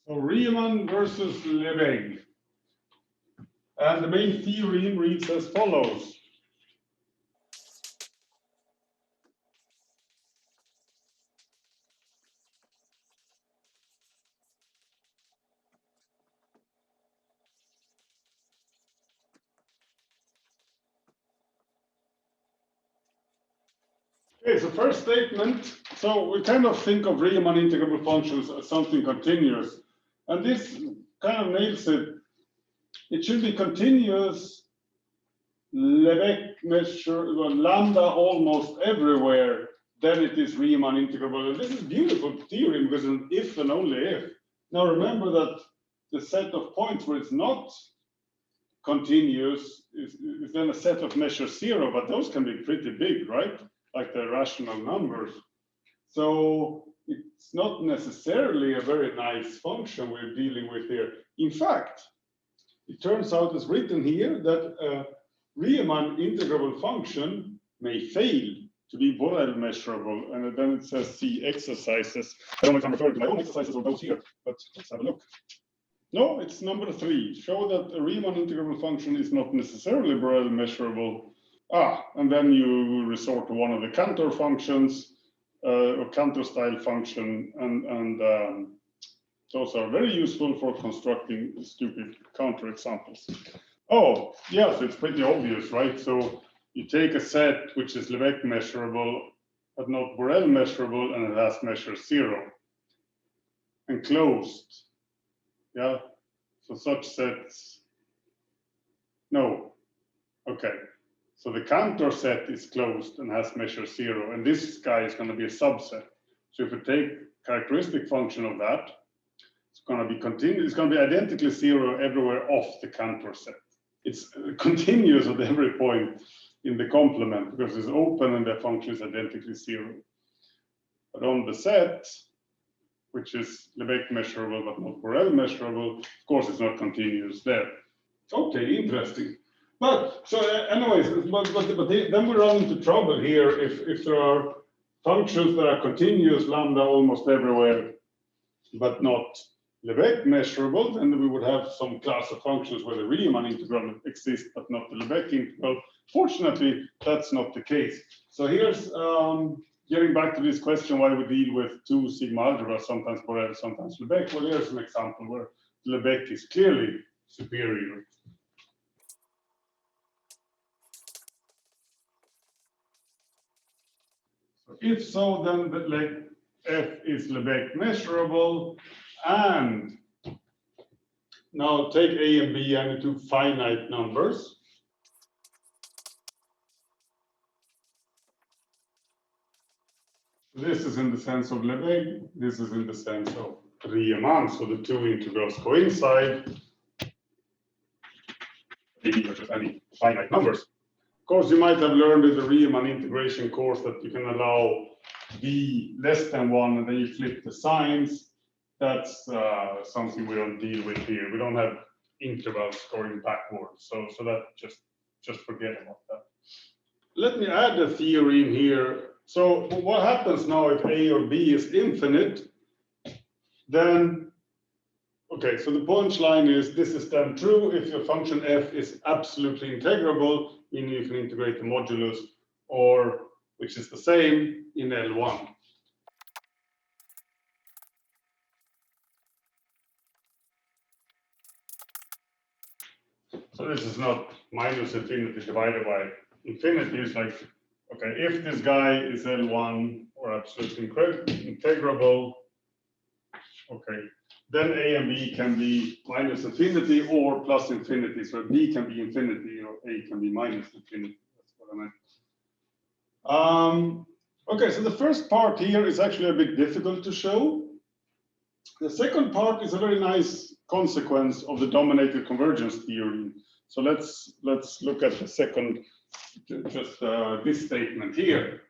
So Riemann versus Lebesgue. And the main theorem reads as follows. Okay, so first statement. So we kind of think of Riemann integrable functions as something continuous. And this kind of nails it. It should be continuous Lebesgue measure, well, lambda almost everywhere, then it is Riemann integrable. And this is beautiful theorem because it's an if and only if. Now remember that the set of points where it's not continuous is then a set of measures zero, but those can be pretty big, right? Like the rational numbers. So it's not necessarily a very nice function we're dealing with here. In fact, it turns out as written here that a Riemann integrable function may fail to be Borel measurable. And then it says see exercises. I don't know if I'm referring to my own exercises or those here, but let's have a look. No, it's number 3. Show that a Riemann integrable function is not necessarily Borel measurable. And then you resort to one of the Cantor functions, or Cantor style function, and those are very useful for constructing stupid counterexamples. Oh, yes, it's pretty obvious, right? So you take a set which is Lebesgue measurable, but not Borel measurable, and it has measure 0 and closed. Yeah, so such sets. No, okay. So the Cantor set is closed and has measure 0, and this guy is going to be a subset. So if we take characteristic function of that, it's going to be continuous. It's going to be identically 0 everywhere off the Cantor set. It's continuous at every point in the complement because it's open and the function is identically 0. But on the set, which is Lebesgue measurable but not Borel measurable, of course it's not continuous there. Okay, interesting. But so anyways, but then we run into trouble here if there are functions that are continuous lambda almost everywhere, but not Lebesgue measurable, then we would have some class of functions where the Riemann integral exists, but not the Lebesgue integral. Fortunately, that's not the case. So here's getting back to this question why we deal with 2 sigma algebras, sometimes Borel, sometimes Lebesgue. Well, here's an example where Lebesgue is clearly superior. So if so, then the f is Lebesgue measurable, and now take a and b and into finite numbers. This is in the sense of Lebesgue, this is in the sense of Riemann, so the 2 integrals coincide. Maybe just any finite numbers. Of course, you might have learned in the Riemann integration course that you can allow b less than 1 and then you flip the signs. That's something we don't deal with here. We don't have intervals going backwards, so that just forget about that. Let me add a theorem here. So what happens now if a or b is infinite? Then, okay, so the punchline is this is then true if your function f is absolutely integrable, meaning you can integrate the modulus, or which is the same in L1. So this is not minus infinity divided by infinity. It's like, okay, if this guy is L1 or absolutely integrable, okay, then a and b can be minus infinity or plus infinity. So b can be infinity or a can be minus infinity. That's what I meant. Okay, so the first part here is actually a bit difficult to show. The second part is a very nice consequence of the dominated convergence theory. So let's look at the second, just this statement here.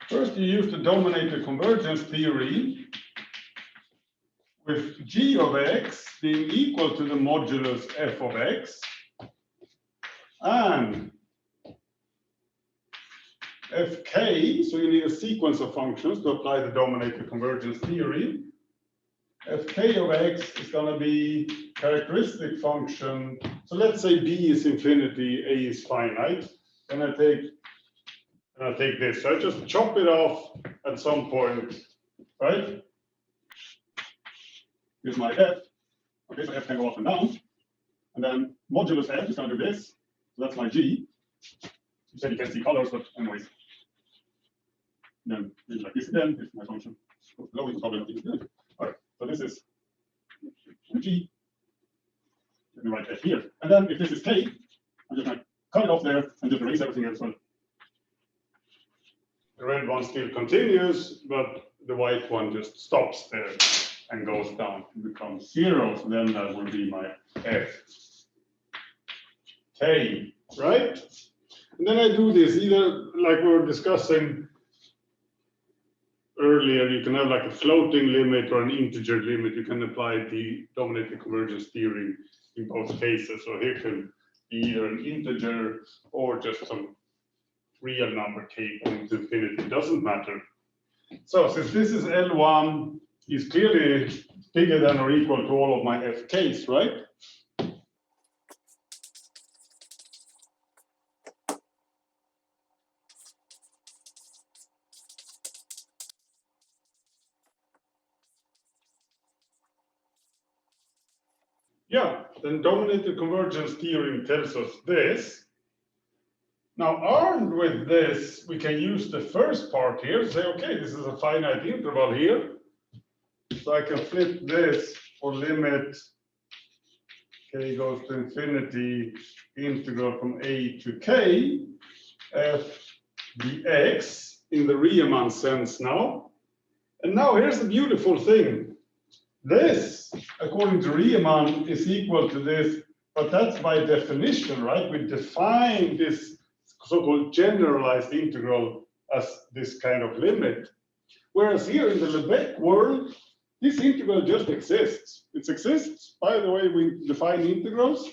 First, you use the dominated convergence theory with g of x being equal to the modulus f of x, and fk, so you need a sequence of functions to apply the dominated convergence theory. Fk of x is going to be characteristic function. So let's say b is infinity, a is finite. Then I take this. So I just chop it off at some point, right? Here's my f. Okay, so f can go up and down. And then modulus f is going to do this. So that's my g. You said you can see colors, but anyways. Then it's like this again. This is my function. Below is probably not even good. All right, so this is g. Let me write f here. And then if this is k, I'm just going to cut it off there and just erase everything else. The red one still continues, but the white one just stops there and goes down and becomes 0. So then that will be my f k, right? And then I do this either like we were discussing earlier, you can have like a floating limit or an integer limit. You can apply the dominated convergence theory in both cases. So here can be either an integer or just some real number k going to infinity. It doesn't matter. So since this is L1 is clearly bigger than or equal to all of my fk's, right? Yeah, then dominated convergence theorem tells us this. Now, armed with this, we can use the first part here, say, okay, this is a finite interval here. So I can flip this for limit k goes to infinity, integral from a to k, f dx in the Riemann sense now. And now here's the beautiful thing. This, according to Riemann, is equal to this, but that's by definition, right? We define this so-called generalized integral as this kind of limit. Whereas here in the Lebesgue world, this integral just exists. It exists, by the way, we define integrals,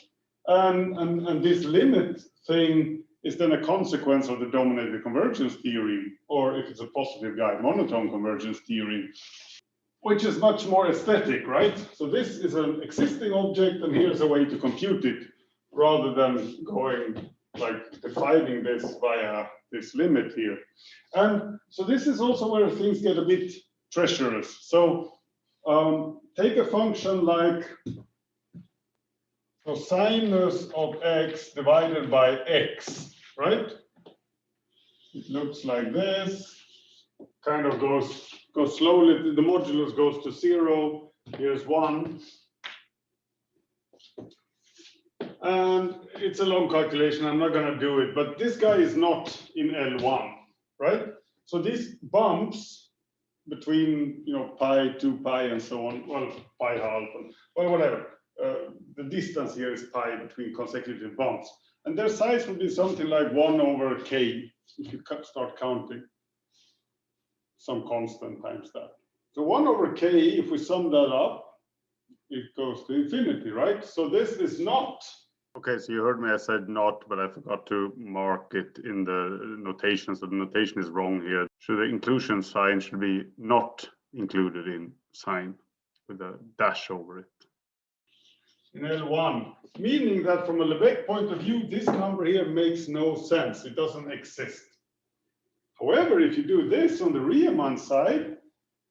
and this limit thing is then a consequence of the dominated convergence theory, or if it's a positive guide, monotone convergence theory, which is much more aesthetic, right? So this is an existing object, and here's a way to compute it, rather than going like defining this via this limit here. And so this is also where things get a bit treacherous. So take a function like sinus of x divided by x, right? It looks like this, kind of goes slowly, the modulus goes to 0, here's 1. And it's a long calculation, I'm not going to do it, but this guy is not in L1, right? So these bumps between, pi, 2 pi, and so on, well, pi half, well, whatever. The distance here is pi between consecutive bumps. And their size would be something like 1 over k, if you start counting some constant times that. So 1 over k, if we sum that up, it goes to infinity, right? So this is not. Okay, so you heard me, I said not, but I forgot to mark it in the notation. So the notation is wrong here. So the inclusion sign should be not included in sign with a dash over it. In L1, meaning that from a Lebesgue point of view, this number here makes no sense. It doesn't exist. However, if you do this on the Riemann side,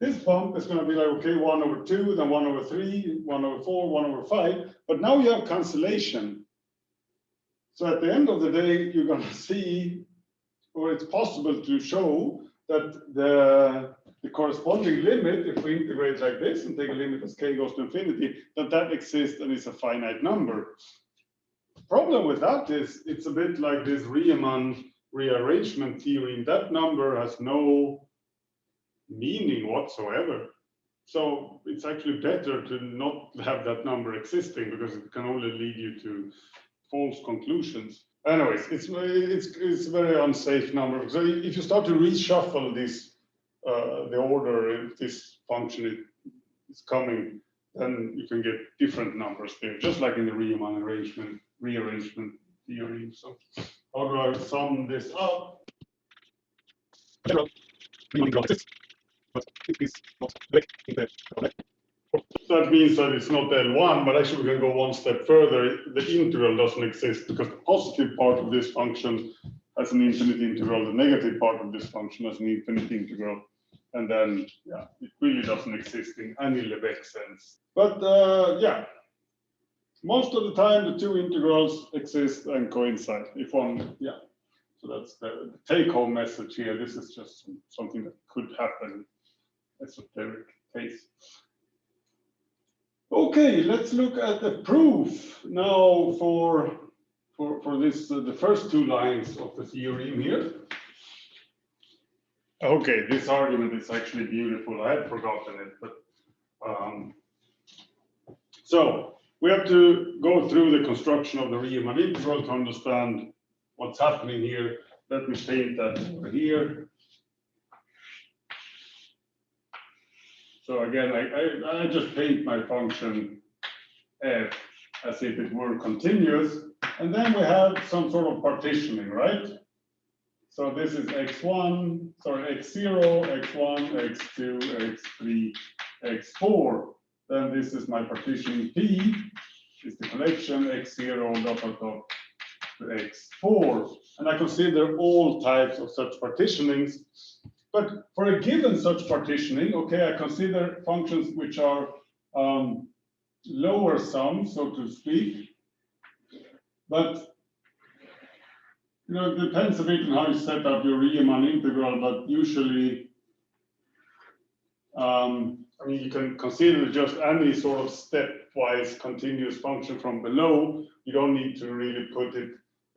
this bump is going to be like, okay, 1 over 2, then 1 over 3, 1 over 4, 1 over 5. But now you have cancellation. So at the end of the day, you're going to see, or it's possible to show that the corresponding limit, if we integrate like this and take a limit as k goes to infinity, that exists and is a finite number. The problem with that is it's a bit like this Riemann rearrangement theory. That number has no meaning whatsoever. So it's actually better to not have that number existing because it can only lead you to false conclusions. Anyways, it's a very unsafe number. So if you start to reshuffle this, the order if this function is coming, then you can get different numbers there, just like in the Riemann rearrangement theory. So how do I sum this up? general Riemann integral exists, but it is not direct in the That means that it's not L1, but actually we can go one step further. The integral doesn't exist because the positive part of this function has an infinite integral, the negative part of this function has an infinite integral. And then, yeah, it really doesn't exist in any Lebesgue sense. But yeah, most of the time the two integrals exist and coincide. If one, yeah. So that's the take-home message here. This is just something that could happen, esoteric case. Okay, let's look at the proof now for this the first two lines of the theorem here. Okay, this argument is actually beautiful. I had forgotten it, but so we have to go through the construction of the Riemann integral to understand what's happening here. Let me paint that over here. So again, I just paint my function f as if it were continuous, and then we have some sort of partitioning, right? So this is x1, sorry, x0, x1, x2, x3, x4. Then this is my partition P, is the collection x0 dot dot dot to x4. And I consider all types of such partitionings. But for a given such partitioning, okay, I consider functions which are lower sum, so to speak. But you know, it depends a bit on how you set up your Riemann integral, but usually, I mean, you can consider just any sort of stepwise continuous function from below. You don't need to really put it,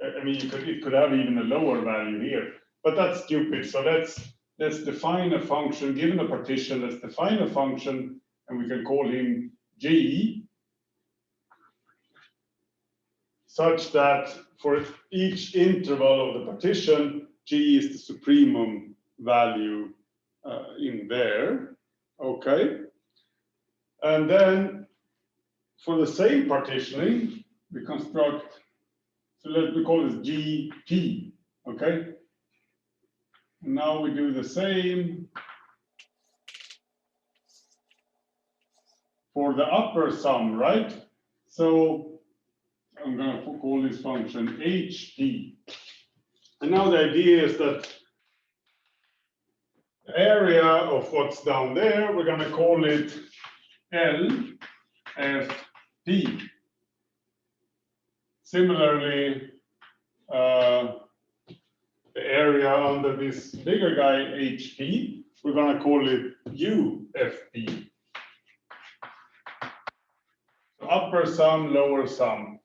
I mean, it could have even a lower value here, but that's stupid. So let's define a function, given a partition, let's define a function, and we can call him G, such that for each interval of the partition, G is the supremum value in there, okay? And then for the same partitioning, we construct, so we call this GP, okay? And now we do the same for the upper sum, right? So I'm going to call this function HP. And now the idea is that the area of what's down there, we're going to call it LFP. Similarly, the area under this bigger guy, HP, we're going to call it UFP. So upper sum, lower sum.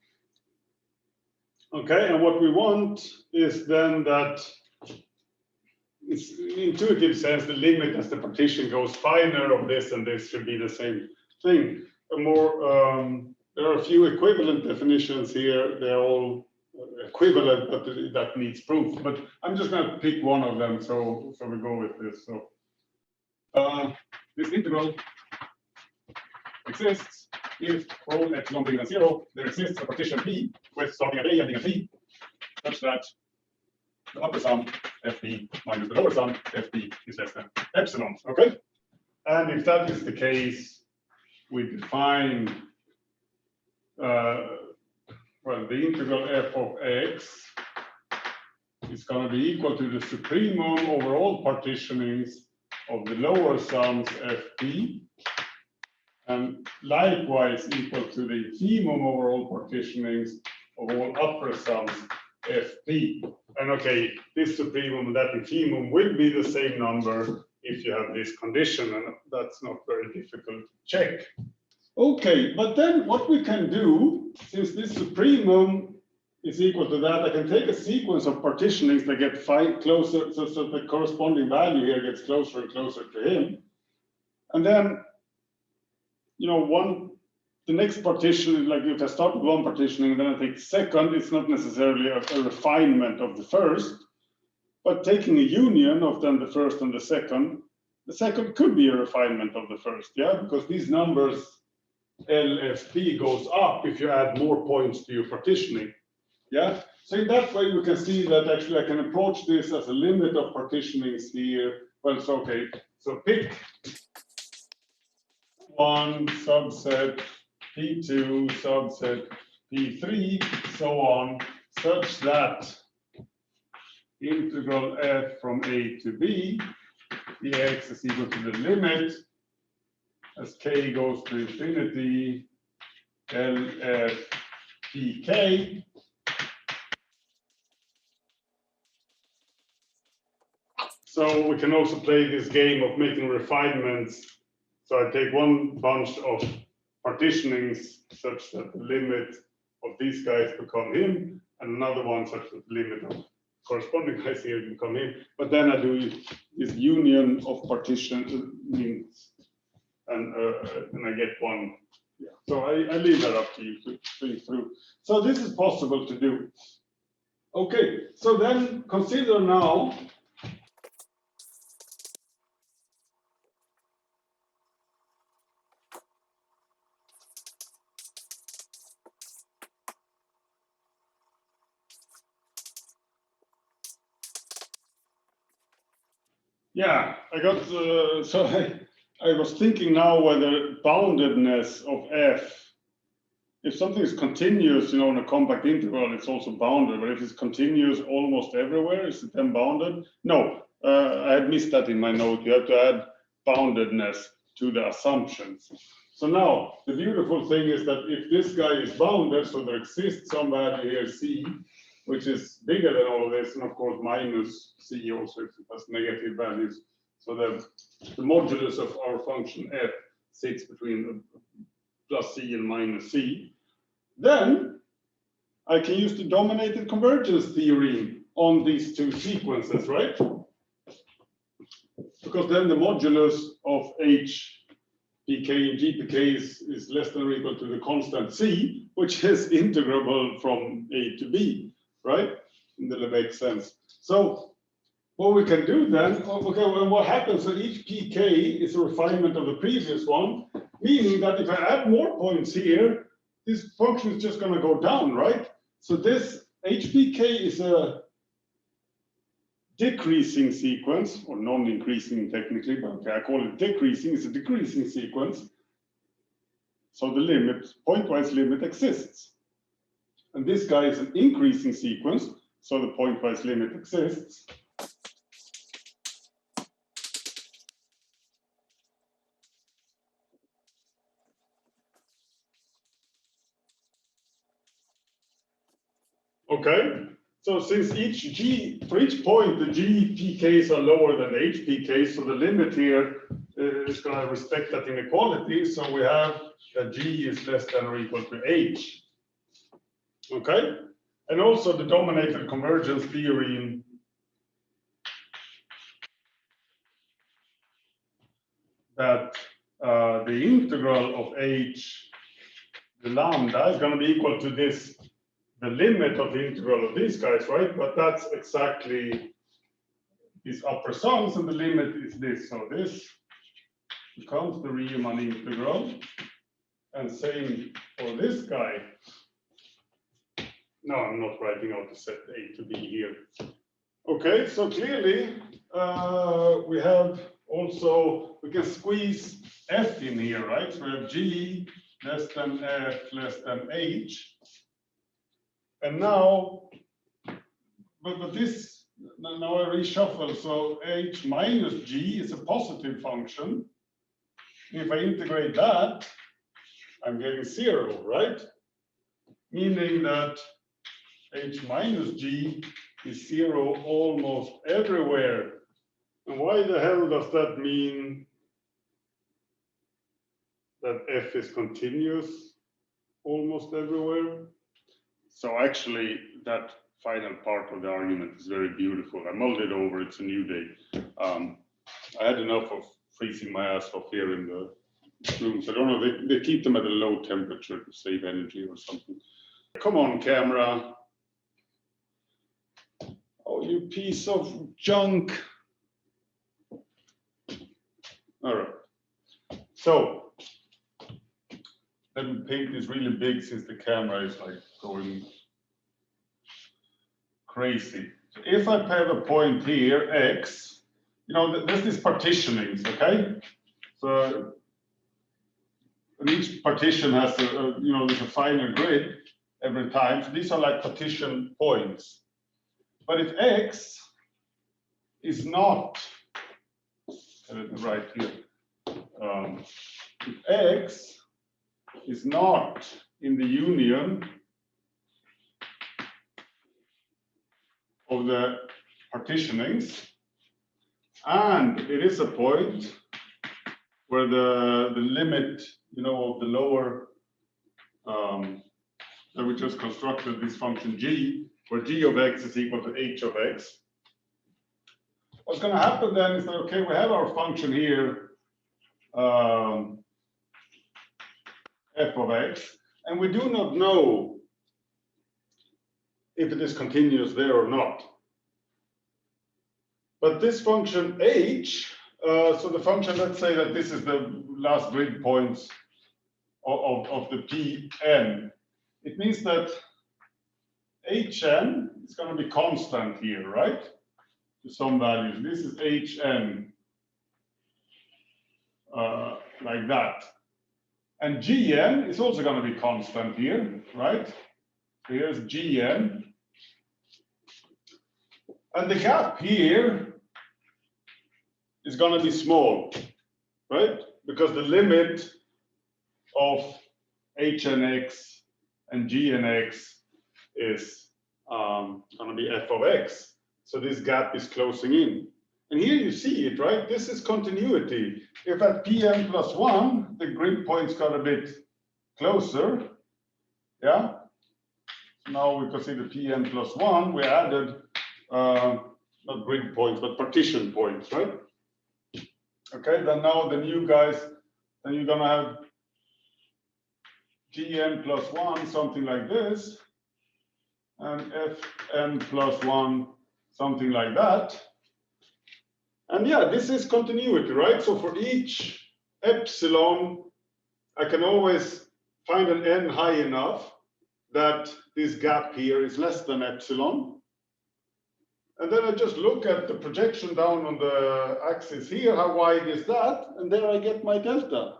Okay, and what we want is then that, it's in intuitive sense, the limit as the partition goes finer of this and this should be the same thing. There are a few equivalent definitions here. They're all equivalent, but that needs proof. But I'm just going to pick one of them, so we go with this. So this integral exists if for all epsilon bigger than 0, there exists a partition P with starting at A ending at B, such that the upper sum FP minus the lower sum FP is less than epsilon. Okay? And if that is the case, we define well, the integral f of x is going to be equal to the supremum over all partitionings of the lower sums Fp, and likewise equal to the infimum over all partitionings of all upper sums Fp. And okay, this supremum and that infimum will be the same number if you have this condition, and that's not very difficult to check. Okay, but then what we can do, since this supremum is equal to that, I can take a sequence of partitionings that get closer, so the corresponding value here gets closer and closer to him. And then, you know, the next partition, like if I start with one partitioning, then I take second, it's not necessarily a refinement of the first, but taking a union of then the first and the second could be a refinement of the first, yeah, because these numbers LFP goes up if you add more points to your partitioning. Yeah, so in that way we can see that actually I can approach this as a limit of partitionings here. Well, it's okay. So pick one subset P2 subset P3, so on, such that integral f from a to b dx is equal to the limit as k goes to infinity LF pk. So we can also play this game of making refinements. So I take one bunch of partitionings such that the limit of these guys become him, and another one such that the limit of corresponding guys here become him. But then I do this union of partitionings, and I get one. Yeah. So I leave that up to you to think through. So this is possible to do. Okay, so then consider now yeah, I got, so I was thinking now whether boundedness of f, if something is continuous, in a compact interval, it's also bounded, but if it's continuous almost everywhere, is it then bounded? No, I had missed that in my note. You have to add boundedness to the assumptions. So now, the beautiful thing is that if this guy is bounded, so there exists some value here, c, which is bigger than all of this, and of course minus c also if it has negative values. So the modulus of our function f sits between plus c and minus c. Then I can use the dominated convergence theorem on these two sequences, right? Because then the modulus of h pk and gpk is less than or equal to the constant c, which is integrable from a to b, right? In the Lebesgue sense. So what we can do then, okay, well, what happens? So each pk is a refinement of the previous one, meaning that if I add more points here, this function is just going to go down, right? So this hpk is a decreasing sequence, or non-increasing technically, but okay, I call it decreasing. It's a decreasing sequence. So the limit, pointwise limit exists. And this guy is an increasing sequence, so the pointwise limit exists. Okay, so since for each point, the GPKs are lower than the HPKs, so the limit here is going to respect that inequality. So we have that G is less than or equal to H. Okay, and also the dominated convergence theorem that the integral of H, the lambda, is going to be equal to this, the limit of the integral of these guys, right? But that's exactly these upper sums, and the limit is this. So this becomes the Riemann integral, and same for this guy. No, I'm not writing out the set A to B here. Okay, so clearly we have also, we can squeeze F in here, right? So we have G less than F less than H. And now, but this, now I reshuffle, so H minus G is a positive function. If I integrate that, I'm getting 0, right? Meaning that H minus G is 0 almost everywhere. And why the hell does that mean that F is continuous almost everywhere? So actually, that final part of the argument is very beautiful. I mulled it over, it's a new day. I had enough of freezing my ass off here in the rooms. I don't know, they keep them at a low temperature to save energy or something. Come on, camera. Oh, you piece of junk. All right. So, let me paint this really big since the camera is like going crazy. So if I have a point here, x, you know, there's these partitionings, okay? So and each partition has you know, there's a finer grid every time. So these are like partition points. But if x is not, right here, if x is not in the union of the partitionings, and it is a point where the limit, you know, of the lower, that we just constructed this function g, where g of x is equal to h of x. What's going to happen then is that, okay, we have our function here, f of x, and we do not know if it is continuous there or not. But this function h, so the function, let's say that this is the last grid points of the Pn. It means that Hn is going to be constant here, right? To some values. This is Hn, like that. And Gn is also going to be constant here, right? So here's Gn. And the gap here is going to be small, right? Because the limit of Hnx and Gnx is going to be f of x. So this gap is closing in. And here you see it, right? This is continuity. If at Pn plus 1, the grid points got a bit closer, yeah? Now we consider Pn plus 1, we added not grid points, but partition points, right? Okay, then now the new guys, then you're gonna have Gn plus 1, something like this, and Fn plus 1, something like that. And yeah, this is continuity, right? So for each epsilon, I can always find an n high enough that this gap here is less than epsilon. And then I just look at the projection down on the axis here, how wide is that? And there I get my delta.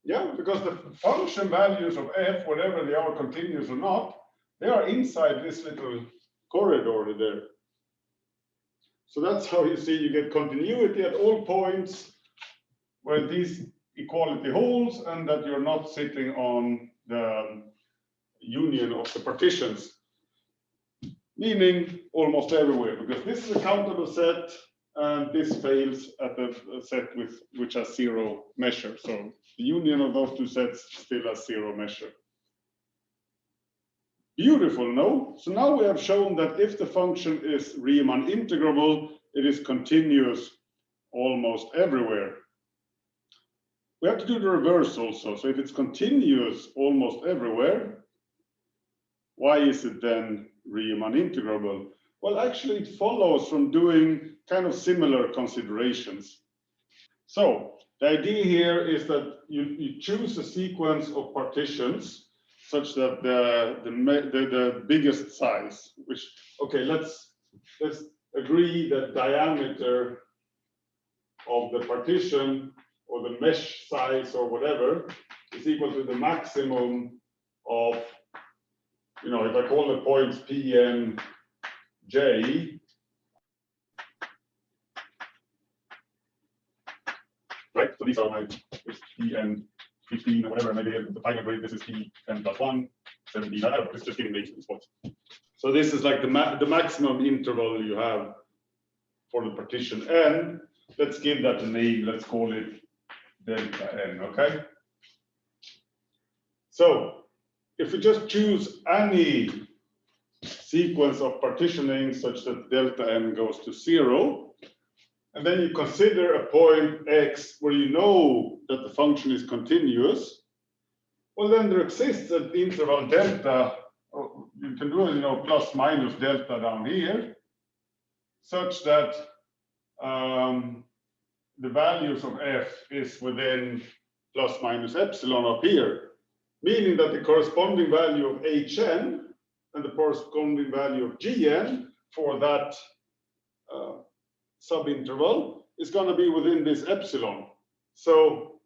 Yeah, because the function values of f, whatever they are, continuous or not, they are inside this little corridor there. So that's how you see you get continuity at all points where this equality holds and that you're not sitting on the union of the partitions. Meaning almost everywhere, because this is a countable set and this fails at the set with which has zero measure. So the union of those two sets still has zero measure. Beautiful, no? So now we have shown that if the function is Riemann integrable, it is continuous almost everywhere. We have to do the reverse also. So if it's continuous almost everywhere, why is it then Riemann integrable? Well, actually, it follows from doing kind of similar considerations. So the idea here is that you choose a sequence of partitions such that the biggest size, which, okay, let's agree that diameter of the partition or the mesh size or whatever is equal to the maximum of, you know, if I call the points P and J, right? So these are my P and 15 or whatever, maybe the final grade, this is P 10 plus 1, 17, I don't know, it's just giving me these spots. So this is like the maximum interval you have for the partition N. Let's give that a name, let's call it delta N, okay? So if we just choose any sequence of partitioning such that delta N goes to 0, and then you consider a point X where you know that the function is continuous, well, then there exists an interval delta, you can do, you know, plus minus delta down here, such that the values of f is within plus minus epsilon up here, meaning that the corresponding value of Hn and the corresponding value of Gn for that subinterval is going to be within this epsilon. So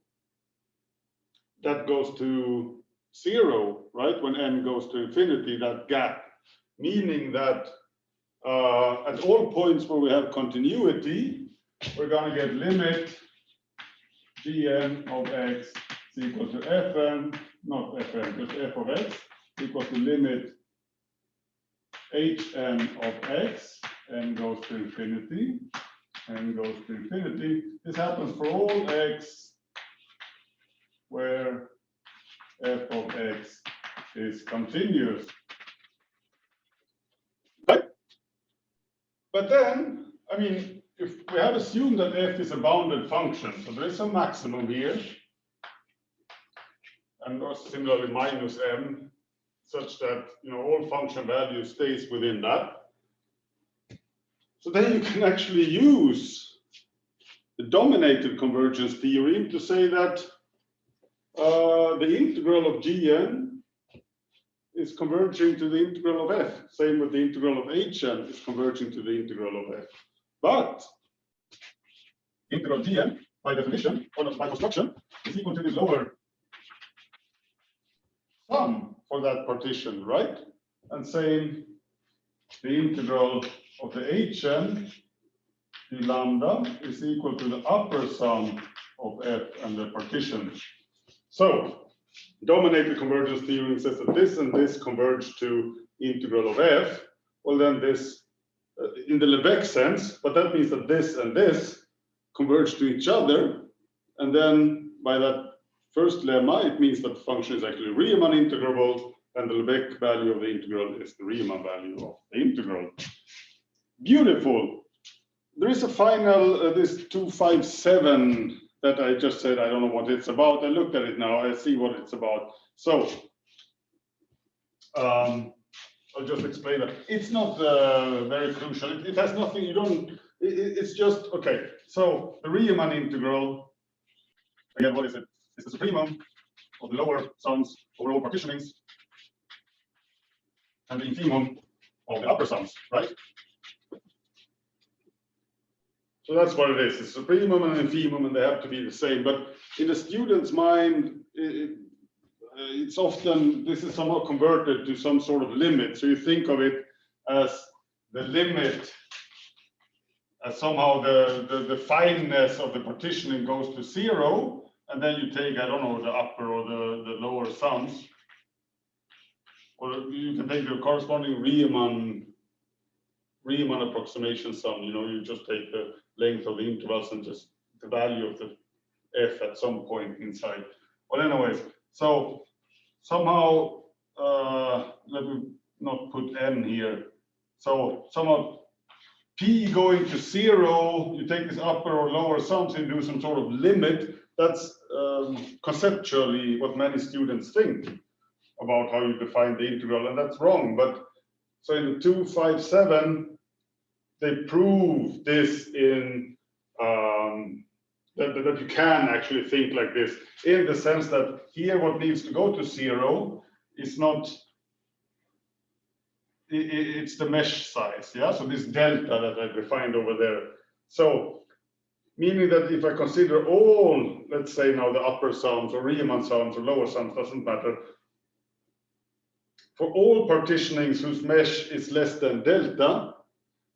that goes to 0, right? When n goes to infinity, that gap, meaning that at all points where we have continuity, we're going to get limit Gn of x is equal to Fn, not Fn, but f of x equal to limit Hn of x, n goes to infinity, n goes to infinity. This happens for all x where f of x is continuous. Right? But then, I mean, if we have assumed that f is a bounded function, so there is a maximum here, and similarly minus m, such that all function value stays within that. So then you can actually use the dominated convergence theorem to say that the integral of Gn is converging to the integral of f. Same with the integral of Hn is converging to the integral of f. But integral Gn, by definition, or by construction, is equal to the lower sum for that partition, right? And same, the integral of the Hn d lambda is equal to the upper sum of f and the partition. So, dominated convergence theorem says that this and this converge to integral of f. Well, then this, in the Lebesgue sense, but that means that this and this converge to each other. And then by that first lemma, it means that the function is actually Riemann integrable, and the Lebesgue value of the integral is the Riemann value of the integral. Beautiful. There is a final, this 257 that I just said, I don't know what it's about. I looked at it now, I see what it's about. So, I'll just explain that. It's not very crucial. It has nothing, you don't, it's just, okay. So, the Riemann integral, again, what is it? It's the supremum of the lower sums over all partitionings and the infimum of the upper sums, right? So that's what it is. It's supremum and infimum, and they have to be the same. But in the student's mind, it's often, this is somehow converted to some sort of limit. So you think of it as the limit, as somehow the fineness of the partitioning goes to 0, and then you take, I don't know, the upper or the lower sums. Or you can take the corresponding Riemann approximation sum. You just take the length of the intervals and just the value of the f at some point inside. Well, anyways, so somehow, let me not put n here. So somehow p going to 0, you take this upper or lower sums and do some sort of limit. That's conceptually what many students think about how you define the integral, and that's wrong. But so in the 257, they prove this in that you can actually think like this, in the sense that here what needs to go to 0 is not, it's the mesh size, yeah? So this delta that I defined over there. So meaning that if I consider all, let's say now the upper sums or Riemann sums or lower sums, doesn't matter, for all partitionings whose mesh is less than delta,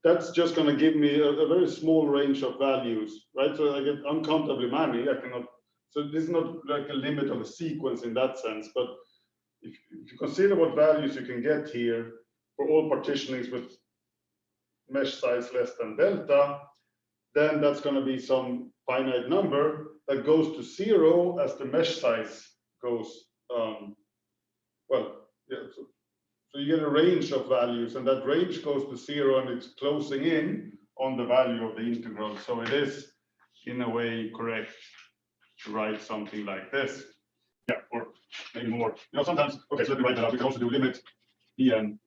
that's just going to give me a very small range of values, right? So I get uncountably many. I cannot. So this is not like a limit of a sequence in that sense. But if you consider what values you can get here for all partitionings with mesh size less than delta, then that's going to be some finite number that goes to 0 as the mesh size goes. So you get a range of values, and that range goes to 0, and it's closing in on the value of the integral. So it is, in a way, correct to write something like this. Yeah, or maybe more. Sometimes, okay, so let me write that out. We can also do limit Pn,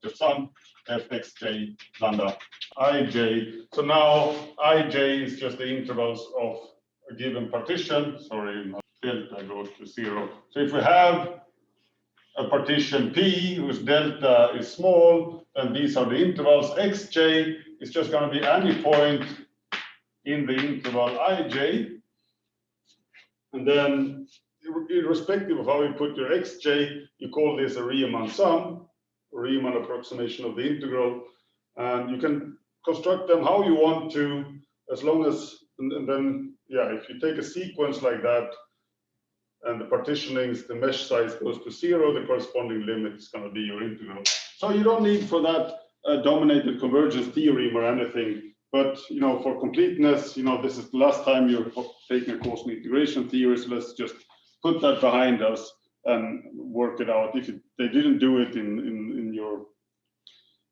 just sum, fxj lambda ij. So now ij is just the intervals of a given partition. Sorry, delta goes to 0. So if we have a partition P whose delta is small, and these are the intervals. Xj is just going to be any point in the interval ij. And then, irrespective of how you put your xj, you call this a Riemann sum, or Riemann approximation of the integral. And you can construct them how you want to, as long as, and then, yeah, if you take a sequence like that, and the partitionings, the mesh size goes to 0, the corresponding limit is going to be your integral. So you don't need for that dominated convergence theorem or anything. But you know, for completeness, you know, this is the last time you're taking a course in integration theory, so let's just put that behind us and work it out. If they didn't do it in your,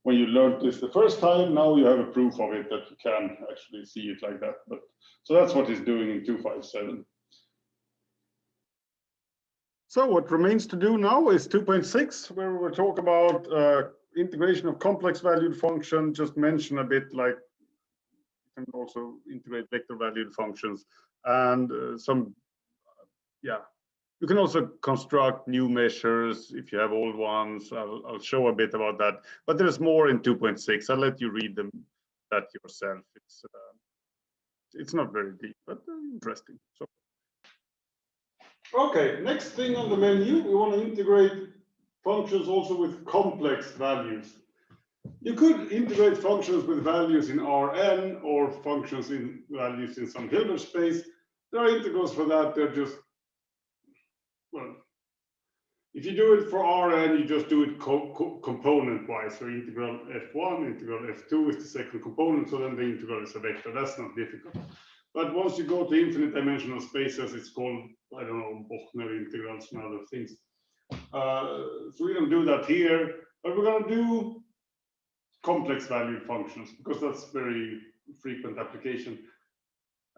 when you learned this the first time, now you have a proof of it that you can actually see it like that. But so that's what he's doing in 257. So what remains to do now is 2.6, where we will talk about integration of complex valued function. Just mention a bit like you can also integrate vector valued functions and some, yeah. You can also construct new measures if you have old ones. I'll show a bit about that, but there's more in 2.6. I'll let you read them that yourself. It's not very deep, but interesting. So. Okay, next thing on the menu, we want to integrate functions also with complex values. You could integrate functions with values in Rn or functions in values in some Hilbert space. There are integrals for that. They're just, well, if you do it for Rn, you just do it component-wise. So integral f1, integral f2 is the second component, so then the integral is a vector. That's not difficult. But once you go to infinite dimensional spaces, it's called, I don't know, Bochner integrals and other things. So we don't do that here, but we're going to do complex valued functions because that's very frequent application.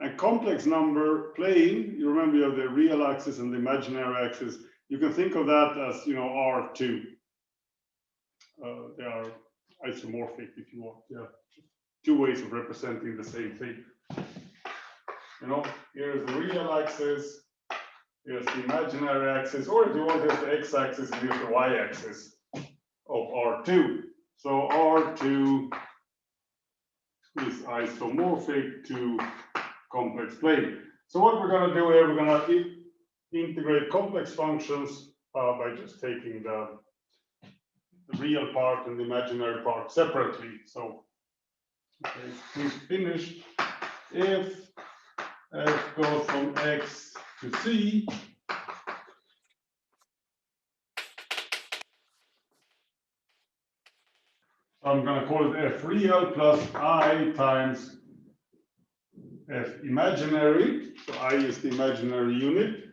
And complex number plane, you remember you have the real axis and the imaginary axis. You can think of that as, you know, R2. They are isomorphic if you want. Yeah, two ways of representing the same thing. You know, here's the real axis, here's the imaginary axis, or if you want, here's the x-axis and here's the y-axis of R2. So R2 is isomorphic to complex plane. So what we're going to do here, we're going to integrate complex functions by just taking the real part and the imaginary part separately. So, okay, we finished. If f goes from x to c, I'm going to call it f real plus I times f imaginary. So I is the imaginary unit.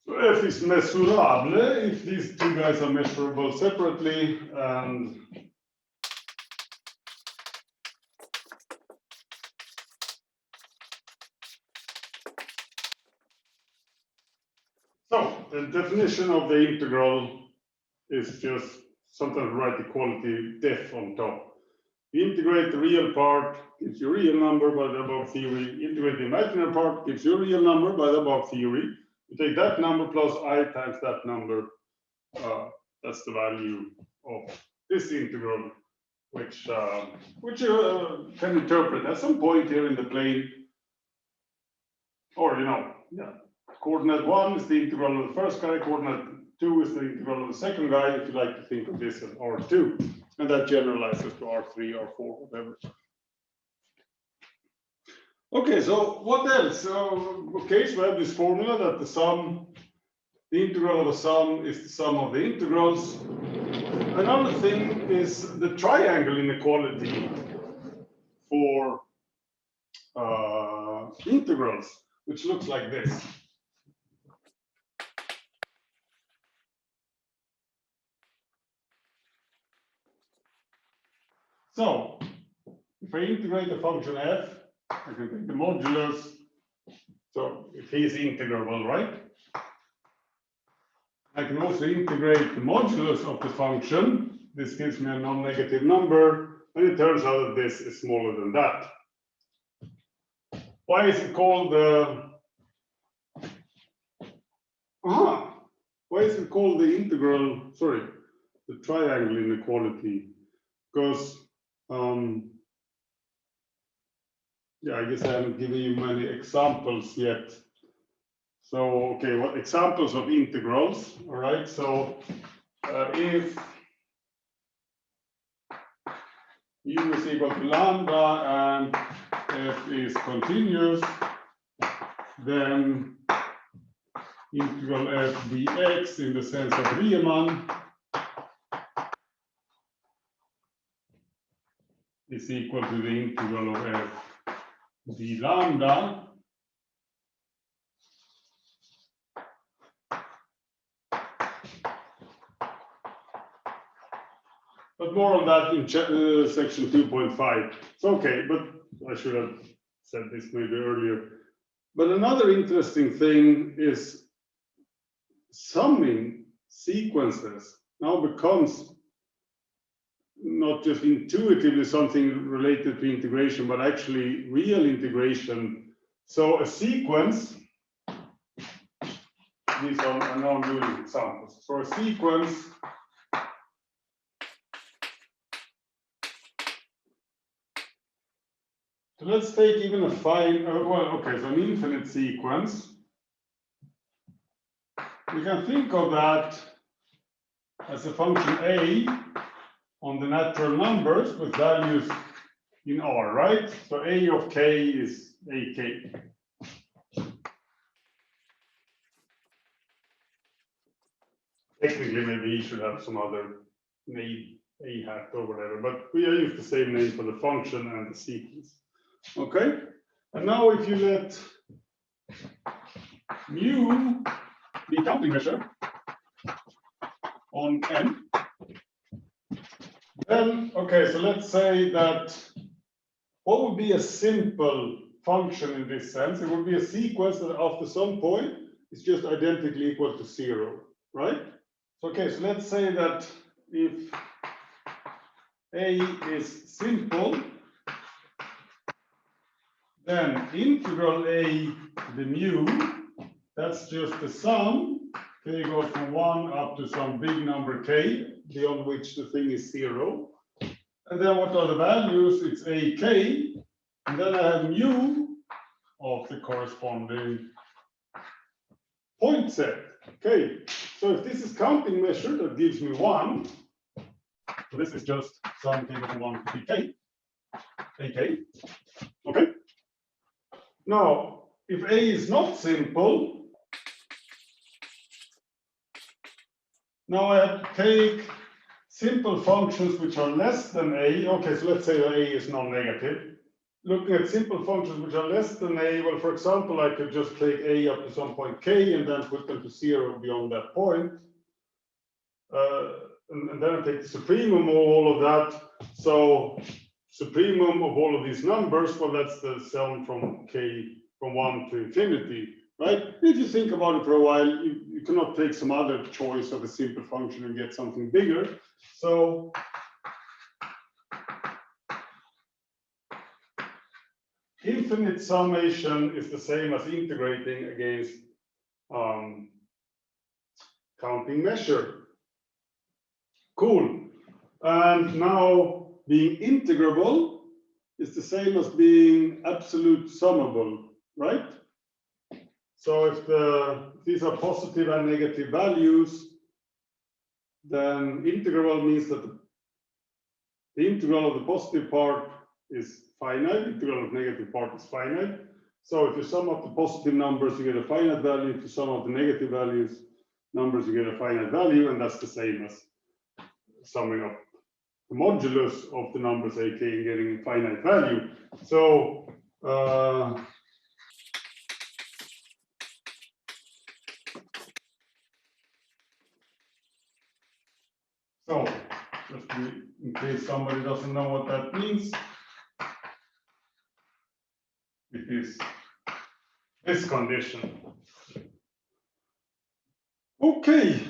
So f is mesurable if these two guys are measurable separately, and so the definition of the integral is just sometimes write equality def on top. You integrate the real part, gives you a real number by the above theory. Integrate the imaginary part, gives you a real number by the above theory. You take that number plus I times that number. That's the value of this integral, which you can interpret at some point here in the plane. Or, you know, yeah, coordinate 1 is the integral of the first guy, coordinate 2 is the integral of the second guy, if you like to think of this as R2. And that generalizes to R3, R4, whatever. Okay, so what else? Okay, so we have this formula that the integral of a sum is the sum of the integrals. Another thing is the triangle inequality for integrals, which looks like this. So, if I integrate the function f, I can take the modulus. So, if he is integrable, right? I can also integrate the modulus of the function. This gives me a non-negative number, and it turns out that this is smaller than that. Why is it called why is it called the integral, sorry, the triangle inequality? Because yeah, I guess I haven't given you many examples yet. So, okay, what examples of integrals? All right, so if u is equal to lambda and f is continuous, then integral f dx in the sense of Riemann is equal to the integral of f d lambda. But more on that in section 2.5. It's okay, but I should have said this maybe earlier. But another interesting thing is summing sequences now becomes not just intuitively something related to integration, but actually real integration. So a sequence, these are now I'm doing examples. So a sequence so let's take even a fine, well, okay, so an infinite sequence. We can think of that as a function a on the natural numbers with values in R, right? So a of k is ak. Technically, maybe you should have some other name, a hat or whatever, but we use the same name for the function and the sequence. Okay, and now if you let mu be counting measure on n, then, okay, so let's say that what would be a simple function in this sense? It would be a sequence that after some point is just identically equal to 0, right? So, okay, so let's say that if a is simple, then integral a to the mu, that's just the sum. K goes from 1 up to some big number k, beyond which the thing is 0. And then what are the values? It's ak, and then I have mu of the corresponding point set. Okay, so if this is counting measure, that gives me 1. So this is just something from 1 to k, ak. Okay. Now, if a is not simple, now I have to take simple functions which are less than a. Okay, so let's say that a is non-negative. Looking at simple functions which are less than a, well, for example, I could just take a up to some point k and then put them to 0 beyond that point. And then I take the supremum of all of that. So supremum of all of these numbers, well, that's the sum from k from 1 to infinity, right? If you think about it for a while, you cannot take some other choice of a simple function and get something bigger. So infinite summation is the same as integrating against counting measure. Cool. And now being integrable is the same as being absolute summable, right? So if these are positive and negative values, then integrable means that the integral of the positive part is finite, integral of the negative part is finite. So if you sum up the positive numbers, you get a finite value. If you sum up the negative numbers, you get a finite value, and that's the same as summing up the modulus of the numbers ak and getting a finite value. So just in case somebody doesn't know what that means, it is this condition. Okay.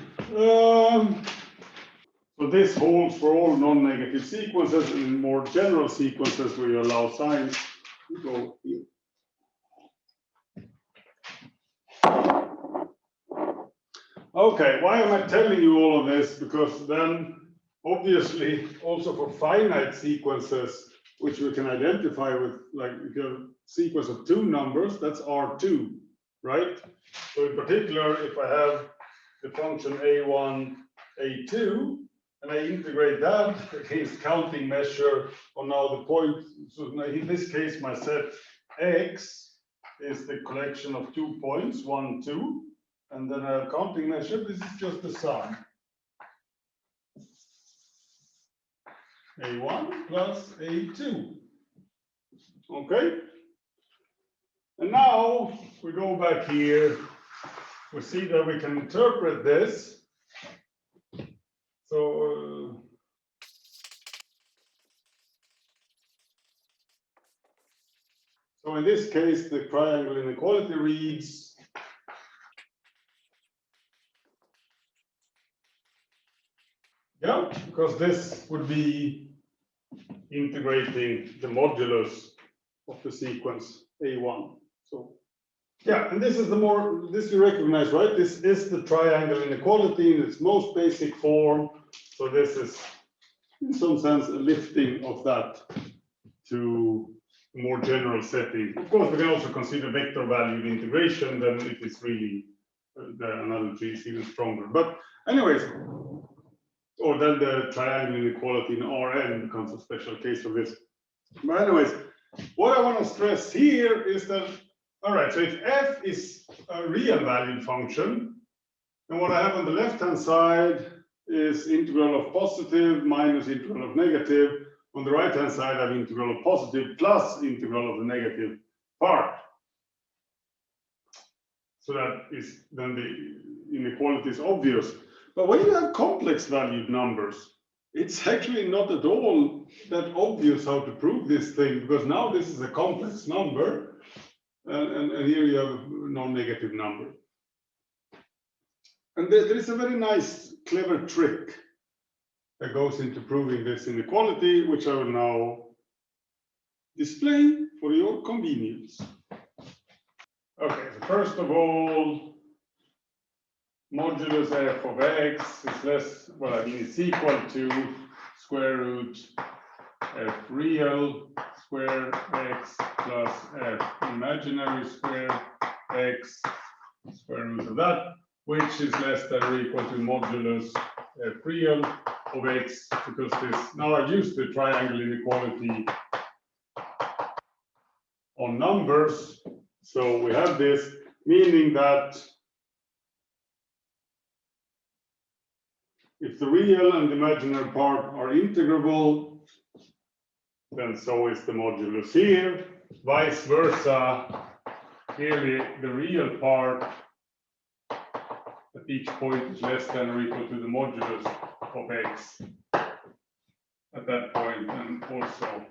So this holds for all non-negative sequences, and in more general sequences where you allow signs. We go here. Okay, why am I telling you all of this? Because then obviously also for finite sequences, which we can identify with, like if you have a sequence of two numbers, that's R2, right? So in particular, if I have the function A1, A2, and I integrate that against counting measure on now the point, so in this case, my set X is the collection of 2 points, 1, 2, and then a counting measure, this is just the sum. A1 plus A2. Okay? And now we go back here, we see that we can interpret this. So in this case, the triangle inequality reads because this would be integrating the modulus of the sequence A1. So and this is this you recognize, right? This is the triangle inequality in its most basic form. So this is, in some sense, a lifting of that to a more general setting. Of course, we can also consider vector valued integration, then it is really, the analogy is even stronger. But anyways, or then the triangle inequality in Rn becomes a special case of this. But anyways, what I want to stress here is that, all right, so if f is a real valued function, then what I have on the left-hand side is integral of positive minus integral of negative. On the right-hand side, I have integral of positive plus integral of the negative part. So that is then the inequality is obvious. But when you have complex valued numbers, it's actually not at all that obvious how to prove this thing, because now this is a complex number, and here you have a non-negative number. And there is a very nice, clever trick that goes into proving this inequality, which I will now display for your convenience. Okay, so first of all, modulus f of x is less, well, I mean, it's equal to square root f real square x plus f imaginary square x square root of that, which is less than or equal to modulus f real of x, because this, now I use the triangle inequality on numbers. So we have this, meaning that if the real and the imaginary part are integrable, then so is the modulus here. Vice versa, clearly the real part at each point is less than or equal to the modulus of x at that point, and also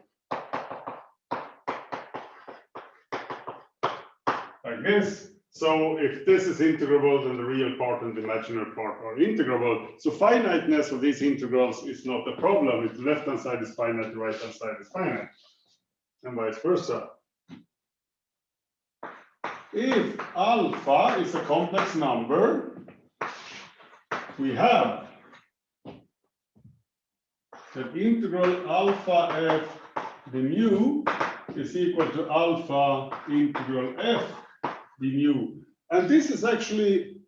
like this. So if this is integrable, then the real part and the imaginary part are integrable. So finiteness of these integrals is not a problem. If the left-hand side is finite, the right-hand side is finite, and vice versa. If alpha is a complex number, we have that integral alpha f d mu is equal to alpha integral f d mu. And this is actually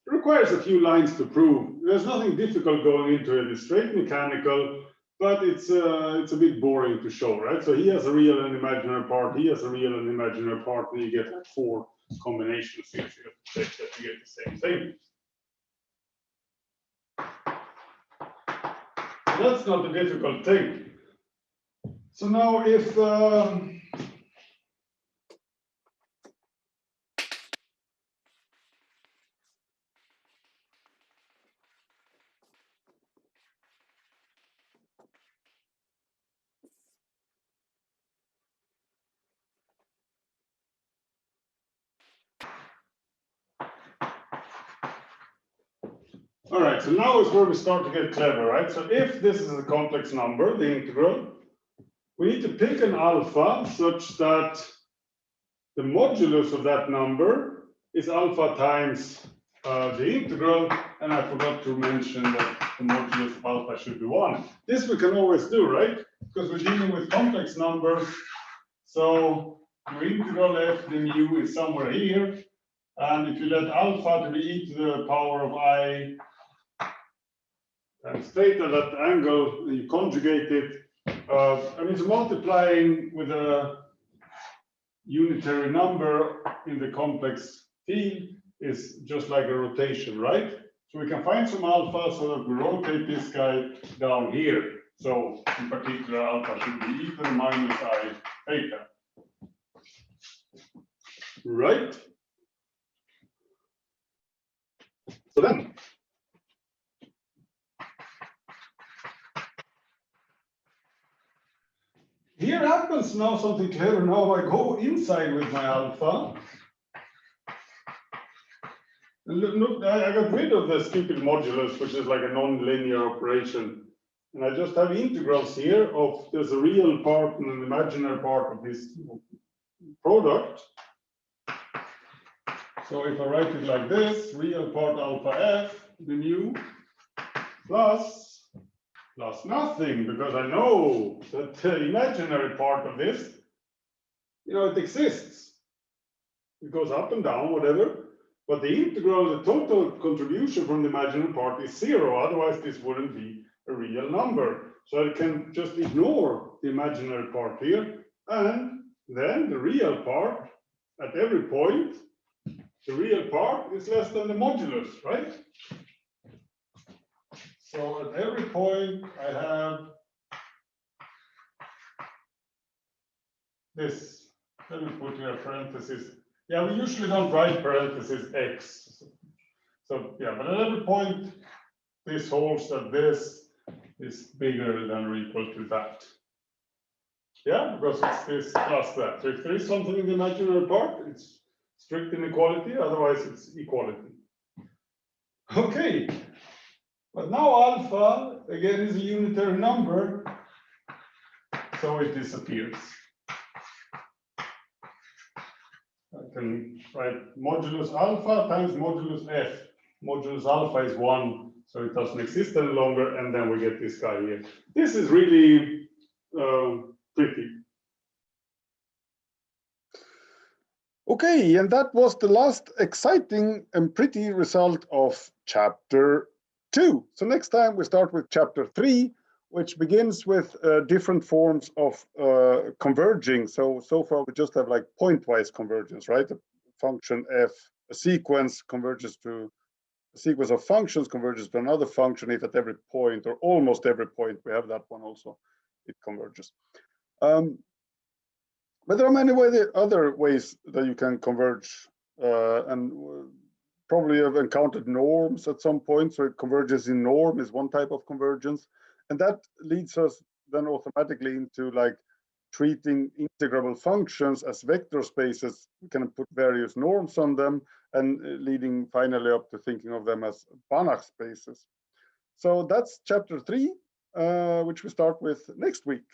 requires a few lines to prove. There's nothing difficult going into it. It's straight mechanical, but it's a bit boring to show, right? So he has a real and imaginary part, he has a real and imaginary part, and you get like 4 combinations here. So you have to check that you get the same thing. That's not a difficult thing. So now if all right, so now is where we start to get clever, right? So if this is a complex number, the integral, we need to pick an alpha such that the modulus of that number is alpha times the integral, and I forgot to mention that the modulus of alpha should be 1. This we can always do, right? Because we're dealing with complex numbers. So your integral f the mu is somewhere here. And if you let alpha to be e to the power of I times theta, that angle, you conjugate it, and it's multiplying with a unitary number in the complex field is just like a rotation, right? So we can find some alpha so that we rotate this guy down here. So in particular, alpha should be e to the minus I theta. Right? So then, here happens now something clever. Now I go inside with my alpha. And look, I got rid of the stupid modulus, which is like a non-linear operation. And I just have integrals here of there's a real part and an imaginary part of this product. So if I write it like this, real part alpha f, the mu, plus nothing, because I know that the imaginary part of this, it exists. It goes up and down, whatever. But the integral, the total contribution from the imaginary part is 0. Otherwise, this wouldn't be a real number. So I can just ignore the imaginary part here. And then the real part, at every point, the real part is less than the modulus, right? So at every point, I have this. Let me put here a parenthesis. Yeah, we usually don't write parenthesis x. So yeah, but at every point, this holds that this is bigger than or equal to that. Yeah, because it's this plus that. So if there is something in the imaginary part, it's strict inequality, otherwise it's equality. Okay, but now alpha, again, is a unitary number, so it disappears. I can write modulus alpha times modulus f. Modulus alpha is 1, so it doesn't exist any longer, and then we get this guy here. This is really pretty. Okay, and that was the last exciting and pretty result of chapter 2. So next time we start with chapter 3, which begins with different forms of converging. So far we just have like pointwise convergence, right? A function f, a sequence converges to a sequence of functions converges to another function if at every point or almost every point we have that one also, it converges. But there are many other ways that you can converge, and probably have encountered norms at some point. So it converges in norm is one type of convergence, and that leads us then automatically into like treating integrable functions as vector spaces. We can put various norms on them, and leading finally up to thinking of them as Banach spaces. So that's chapter 3, which we start with next week.